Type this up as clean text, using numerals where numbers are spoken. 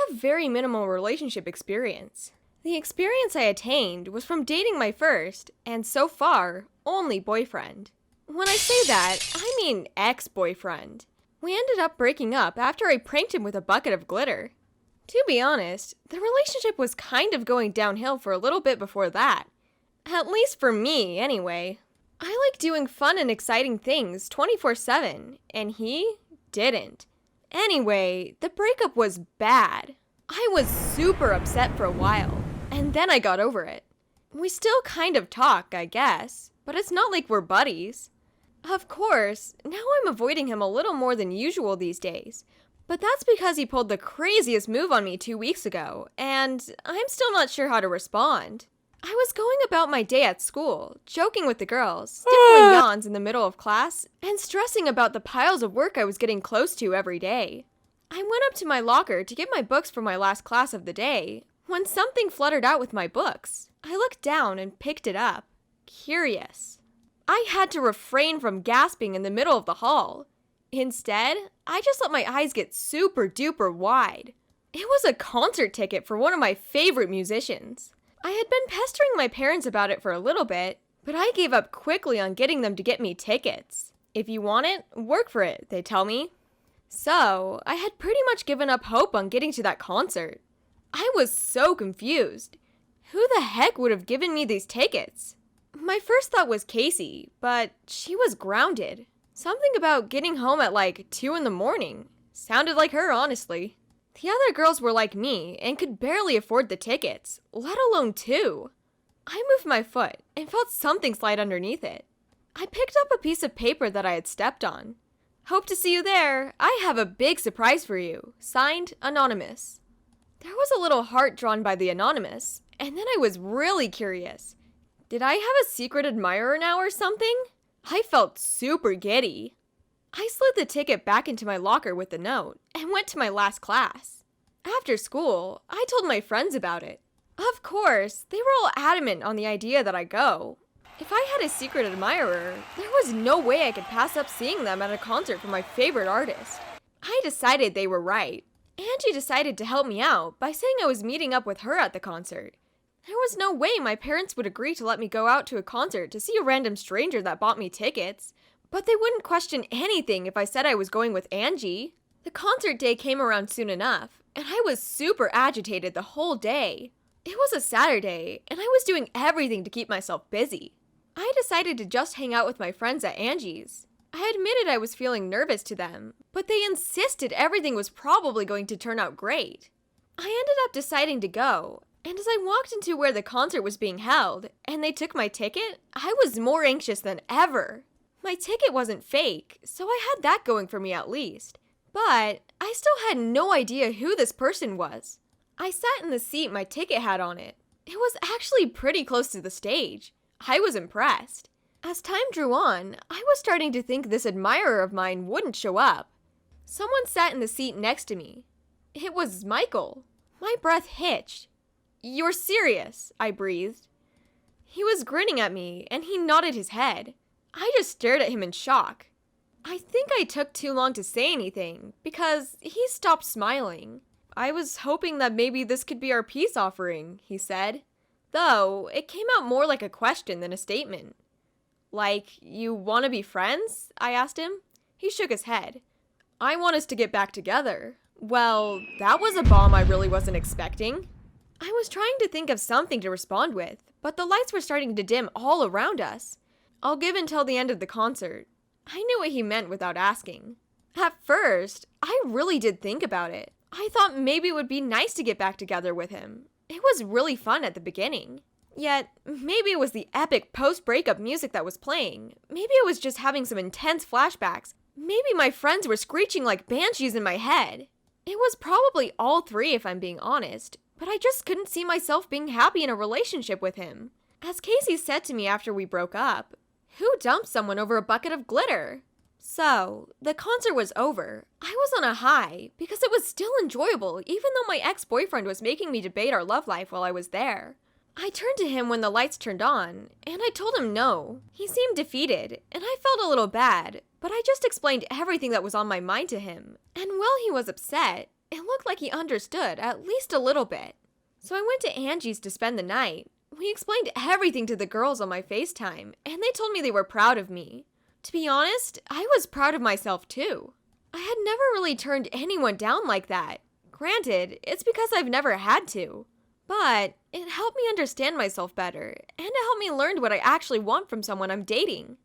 have very minimal relationship experience. The experience I attained was from dating my first, and so far, only boyfriend. When I say that, I mean ex-boyfriend. We ended up breaking up after I pranked him with a bucket of glitter. To be honest, the relationship was kind of going downhill for a little bit before that. At least for me, anyway. I like doing fun and exciting things 24/7, and he didn't. Anyway, the breakup was bad. I was super upset for a while, and then I got over it. We still kind of talk, I guess, but it's not like we're buddies. Of course, now I'm avoiding him a little more than usual these days, but that's because he pulled the craziest move on me 2 weeks ago, and I'm still not sure how to respond. I was going about my day at school, joking with the girls, stifling yawns in the middle of class, and stressing about the piles of work I was getting close to every day. I went up to my locker to get my books for my last class of the day, when something fluttered out with my books. I looked down and picked it up, curious. I had to refrain from gasping in the middle of the hall. Instead, I just let my eyes get super duper wide. It was a concert ticket for one of my favorite musicians. I had been pestering my parents about it for a little bit, but I gave up quickly on getting them to get me tickets. If you want it, work for it, they tell me. So, I had pretty much given up hope on getting to that concert. I was so confused. Who the heck would have given me these tickets? My first thought was Casey, but she was grounded. Something about getting home at like 2 in the morning. Sounded like her, honestly. The other girls were like me and could barely afford the tickets, let alone 2. I moved my foot and felt something slide underneath it. I picked up a piece of paper that I had stepped on. Hope to see you there. I have a big surprise for you. Signed, Anonymous. There was a little heart drawn by the Anonymous, and then I was really curious. Did I have a secret admirer now or something? I felt super giddy. I slid the ticket back into my locker with the note and went to my last class. After school, I told my friends about it. Of course, they were all adamant on the idea that I go. If I had a secret admirer, there was no way I could pass up seeing them at a concert for my favorite artist. I decided they were right. Angie decided to help me out by saying I was meeting up with her at the concert. There was no way my parents would agree to let me go out to a concert to see a random stranger that bought me tickets. But they wouldn't question anything if I said I was going with Angie. The concert day came around soon enough, and I was super agitated the whole day. It was a Saturday, and I was doing everything to keep myself busy. I decided to just hang out with my friends at Angie's. I admitted I was feeling nervous to them, but they insisted everything was probably going to turn out great. I ended up deciding to go, and as I walked into where the concert was being held, and they took my ticket, I was more anxious than ever. My ticket wasn't fake, so I had that going for me at least. But I still had no idea who this person was. I sat in the seat my ticket had on it. It was actually pretty close to the stage. I was impressed. As time drew on, I was starting to think this admirer of mine wouldn't show up. Someone sat in the seat next to me. It was Michael. My breath hitched. "You're serious," I breathed. He was grinning at me, and he nodded his head. I just stared at him in shock. I think I took too long to say anything, because he stopped smiling. "I was hoping that maybe this could be our peace offering," he said. Though, it came out more like a question than a statement. "Like, you want to be friends?" I asked him. He shook his head. "I want us to get back together." Well, that was a bomb I really wasn't expecting. I was trying to think of something to respond with, but the lights were starting to dim all around us. "I'll give until the end of the concert." I knew what he meant without asking. At first, I really did think about it. I thought maybe it would be nice to get back together with him. It was really fun at the beginning. Yet, maybe it was the epic post-breakup music that was playing. Maybe I was just having some intense flashbacks. Maybe my friends were screeching like banshees in my head. It was probably all three if I'm being honest, but I just couldn't see myself being happy in a relationship with him. As Casey said to me after we broke up, who dumped someone over a bucket of glitter? So, the concert was over. I was on a high, because it was still enjoyable, even though my ex-boyfriend was making me debate our love life while I was there. I turned to him when the lights turned on, and I told him no. He seemed defeated, and I felt a little bad, but I just explained everything that was on my mind to him. And while he was upset, It looked like he understood, at least a little bit. So I went to Angie's to spend the night. We explained everything to the girls on my FaceTime, and they told me they were proud of me. To be honest, I was proud of myself too. I had never really turned anyone down like that. Granted, it's because I've never had to. But it helped me understand myself better, and it helped me learn what I actually want from someone I'm dating.